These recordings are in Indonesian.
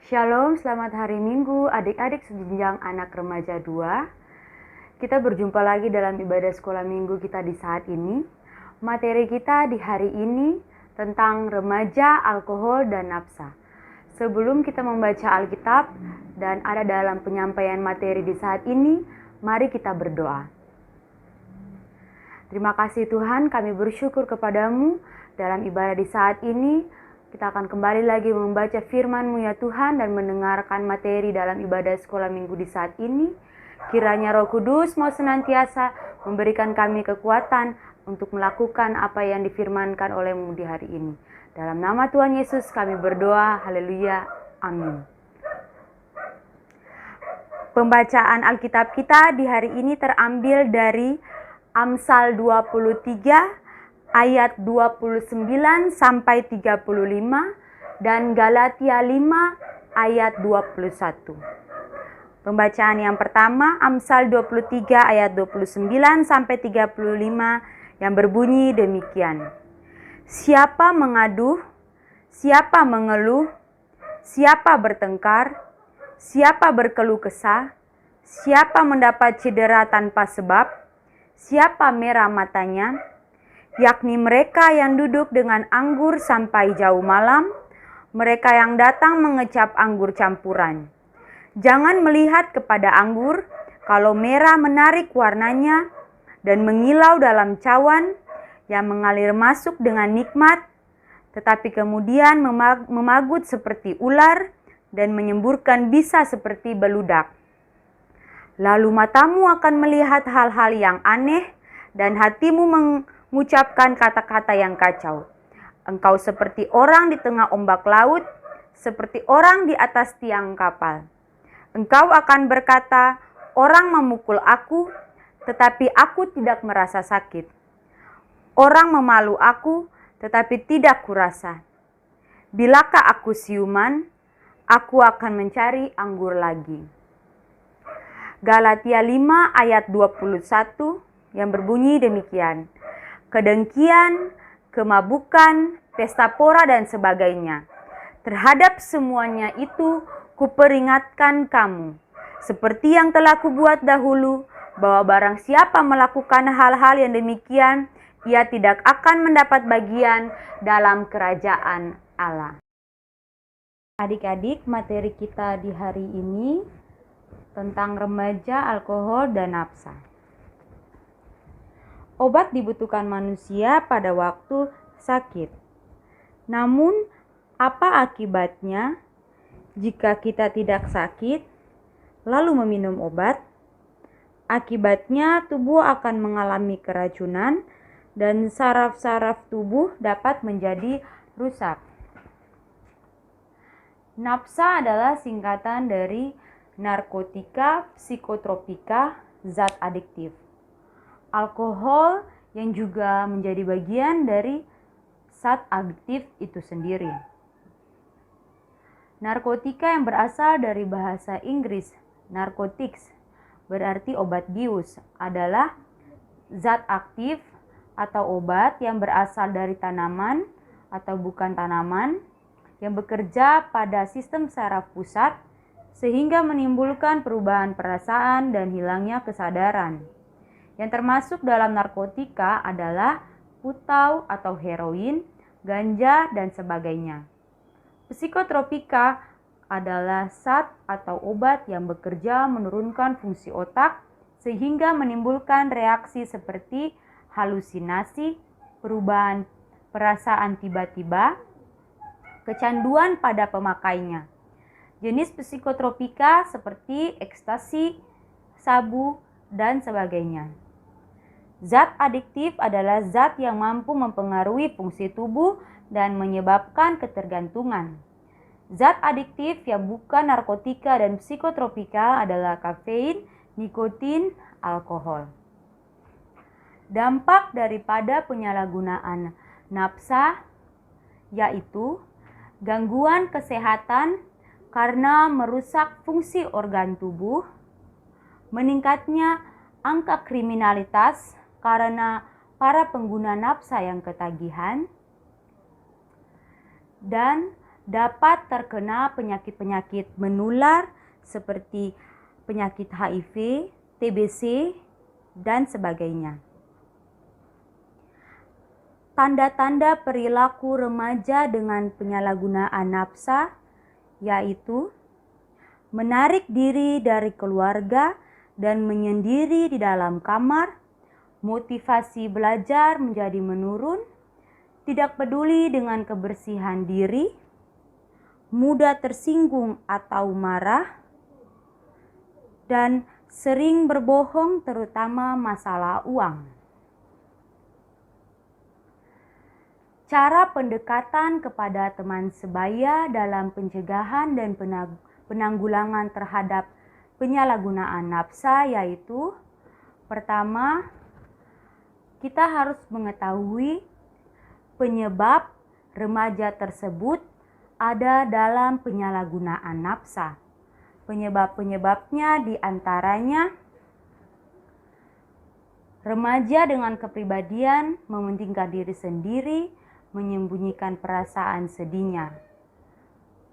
Shalom, selamat hari Minggu adik-adik sejenjang anak remaja 2. Kita berjumpa lagi dalam ibadah sekolah minggu kita di saat ini. Materi kita di hari ini tentang remaja, alkohol, dan nafsa. Sebelum kita membaca Alkitab dan ada dalam penyampaian materi di saat ini, mari kita berdoa. Terima kasih Tuhan, kami bersyukur kepadamu dalam ibadah di saat ini. Kita akan kembali lagi membaca firman-Mu ya Tuhan dan mendengarkan materi dalam ibadah sekolah minggu di saat ini. Kiranya Roh Kudus mau senantiasa memberikan kami kekuatan untuk melakukan apa yang difirmankan oleh-Mu di hari ini. Dalam nama Tuhan Yesus kami berdoa, haleluya, amin. Pembacaan Alkitab kita di hari ini terambil dari Amsal 23 ayat 29 sampai 35 dan Galatia 5 ayat 21. Pembacaan yang pertama Amsal 23 ayat 29 sampai 35 yang berbunyi demikian. Siapa mengaduh, siapa mengeluh, siapa bertengkar, siapa berkeluh kesah, siapa mendapat cedera tanpa sebab, siapa merah matanya, yakni mereka yang duduk dengan anggur sampai jauh malam, mereka yang datang mengecap anggur campuran. Jangan melihat kepada anggur, kalau merah menarik warnanya dan mengilau dalam cawan yang mengalir masuk dengan nikmat, tetapi kemudian memagut seperti ular dan menyemburkan bisa seperti beludak. Lalu matamu akan melihat hal-hal yang aneh dan hatimu mengucapkan kata-kata yang kacau. Engkau seperti orang di tengah ombak laut, seperti orang di atas tiang kapal. Engkau akan berkata, orang memukul aku, tetapi aku tidak merasa sakit. Orang memalu aku, tetapi tidak kurasa. Bilakah aku siuman, aku akan mencari anggur lagi. Galatia 5 ayat 21 yang berbunyi demikian. Kedengkian, kemabukan, pesta pora dan sebagainya. Terhadap semuanya itu kuperingatkan kamu, seperti yang telah kubuat dahulu, bahwa barang siapa melakukan hal-hal yang demikian, ia tidak akan mendapat bagian dalam kerajaan Allah. Adik-adik, materi kita di hari ini tentang remaja, alkohol, dan nafsa. Obat dibutuhkan manusia pada waktu sakit. Namun, apa akibatnya jika kita tidak sakit, lalu meminum obat? Akibatnya tubuh akan mengalami keracunan dan saraf-saraf tubuh dapat menjadi rusak. Nafsa adalah singkatan dari narkotika, psikotropika, zat adiktif. Alkohol yang juga menjadi bagian dari zat adiktif itu sendiri. Narkotika yang berasal dari bahasa Inggris, narcotics, berarti obat bius, adalah zat aktif atau obat yang berasal dari tanaman atau bukan tanaman yang bekerja pada sistem saraf pusat sehingga menimbulkan perubahan perasaan dan hilangnya kesadaran. Yang termasuk dalam narkotika adalah putau atau heroin, ganja, dan sebagainya. Psikotropika adalah zat atau obat yang bekerja menurunkan fungsi otak sehingga menimbulkan reaksi seperti halusinasi, perubahan perasaan tiba-tiba, kecanduan pada pemakainya. Jenis psikotropika seperti ekstasi, sabu, dan sebagainya. Zat adiktif adalah zat yang mampu mempengaruhi fungsi tubuh dan menyebabkan ketergantungan. Zat adiktif yang bukan narkotika dan psikotropika adalah kafein, nikotin, alkohol. Dampak daripada penyalahgunaan nafsa yaitu gangguan kesehatan karena merusak fungsi organ tubuh, meningkatnya angka kriminalitas karena para pengguna nafsa yang ketagihan, dan dapat terkena penyakit-penyakit menular seperti penyakit HIV, TBC, dan sebagainya. Tanda-tanda perilaku remaja dengan penyalahgunaan nafsa yaitu menarik diri dari keluarga dan menyendiri di dalam kamar, motivasi belajar menjadi menurun, tidak peduli dengan kebersihan diri, mudah tersinggung atau marah, dan sering berbohong terutama masalah uang. Cara pendekatan kepada teman sebaya dalam pencegahan dan penanggulangan terhadap penyalahgunaan nafsa yaitu pertama, kita harus mengetahui penyebab remaja tersebut ada dalam penyalahgunaan nafsa. Penyebab-penyebabnya diantaranya remaja dengan kepribadian mementingkan diri sendiri, menyembunyikan perasaan sedihnya.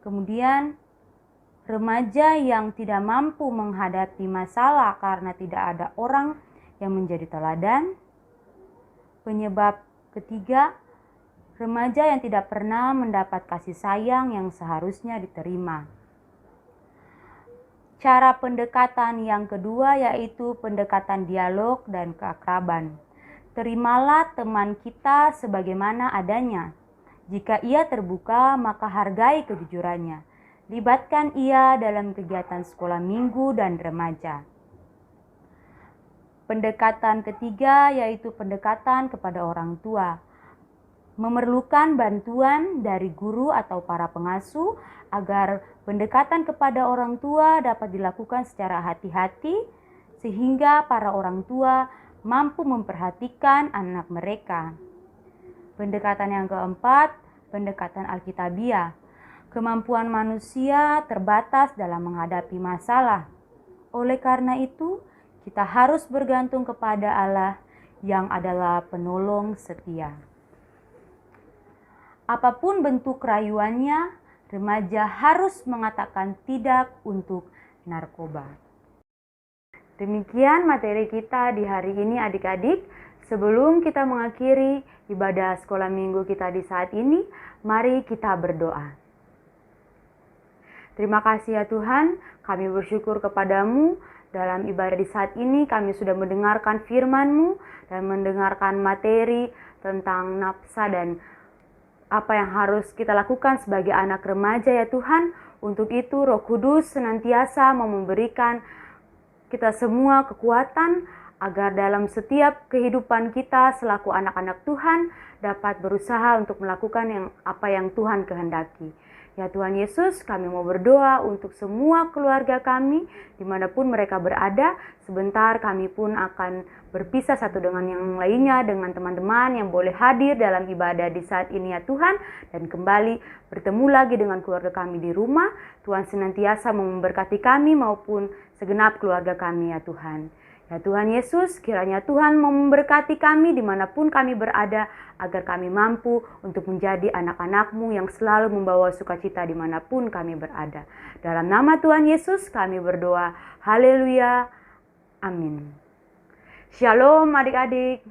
Kemudian, remaja yang tidak mampu menghadapi masalah karena tidak ada orang yang menjadi teladan. Penyebab ketiga, remaja yang tidak pernah mendapat kasih sayang yang seharusnya diterima. Cara pendekatan yang kedua yaitu pendekatan dialog dan keakraban. Terimalah teman kita sebagaimana adanya. Jika ia terbuka, maka hargai kejujurannya. Libatkan ia dalam kegiatan sekolah minggu dan remaja. Pendekatan ketiga yaitu pendekatan kepada orang tua. Memerlukan bantuan dari guru atau para pengasuh agar pendekatan kepada orang tua dapat dilakukan secara hati-hati sehingga para orang tua mampu memperhatikan anak mereka. Pendekatan yang keempat, pendekatan Alkitabiah. Kemampuan manusia terbatas dalam menghadapi masalah. Oleh karena itu, kita harus bergantung kepada Allah yang adalah penolong setia. Apapun bentuk rayuannya, remaja harus mengatakan tidak untuk narkoba. Demikian materi kita di hari ini adik-adik. Sebelum kita mengakhiri ibadah sekolah minggu kita di saat ini, mari kita berdoa. Terima kasih ya Tuhan, kami bersyukur kepadamu. Dalam ibadah di saat ini kami sudah mendengarkan firman-Mu dan mendengarkan materi tentang nafsa dan apa yang harus kita lakukan sebagai anak remaja ya Tuhan. Untuk itu Roh Kudus senantiasa mau memberikan kita semua kekuatan agar dalam setiap kehidupan kita selaku anak-anak Tuhan dapat berusaha untuk melakukan apa yang Tuhan kehendaki. Ya Tuhan Yesus, kami mau berdoa untuk semua keluarga kami dimanapun mereka berada. Sebentar kami pun akan berpisah satu dengan yang lainnya dengan teman-teman yang boleh hadir dalam ibadah di saat ini ya Tuhan. Dan kembali bertemu lagi dengan keluarga kami di rumah. Tuhan senantiasa memberkati kami maupun segenap keluarga kami ya Tuhan. Ya Tuhan Yesus, kiranya Tuhan memberkati kami dimanapun kami berada, agar kami mampu untuk menjadi anak-anak-Mu yang selalu membawa sukacita dimanapun kami berada. Dalam nama Tuhan Yesus kami berdoa. Haleluya. Amin. Shalom adik-adik.